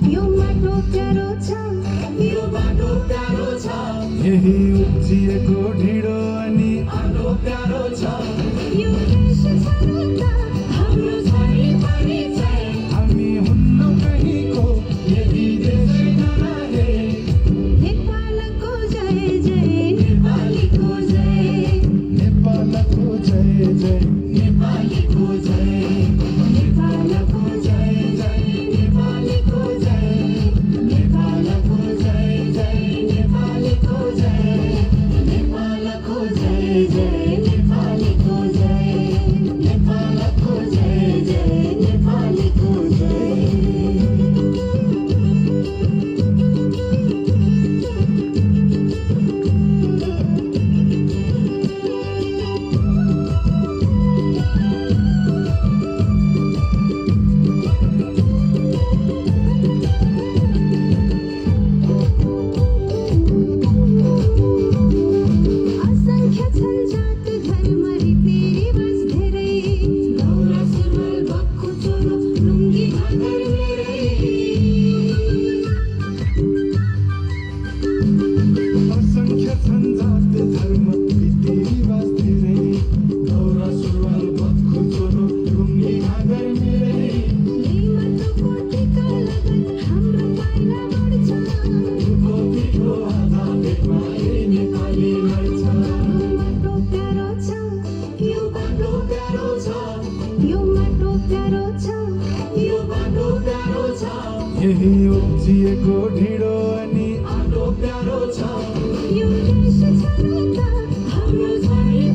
You बाटो प्यारो छ, यो बाटो प्यारो छ, यही उब्जिएको ढिँडो अनि आलो प्यारो छ, यो देश छ र त हाम्रो छ नि परिचय, हामी हुन्न कहीँको यदि देशै नरहे, नेपालको जय जय, नेपालीको जय, नेपालको जय जय, नेपालीको जय, नेपालको जय जय, नेपालीको जय, नेपालको जय जय, नेपालीको जय, नेपालको जय जय, नेपालीको जय, नेपालको जय जय, नेपालीको जय। असंख्य छन् जात धर्म रीतिरिवाज धेरै, दौरा सुरुवाल भक्कु चोलो लुङ्गी घाघर मेरै, असंख्य छन् जात धर्म रीतिरिवाज धेरै, दौरा सुरुवाल भक्कु चोलो लुङ्गी घाघर मेरै, लीमतको टीका लगन हाम्रो पाइला बढ्छ, दुःखो पिठो आधा पेटमा यही नेपाली लड्छ, बाटो प्यारो छ, यो बाटो प्यारो छ, यो बाटो प्यारो छ, यो बाटो प्यारो छ, यही उब्जिएको ढिँडो अनि आलो प्यारो छ, यो देश छ र त हाम्रो छ नि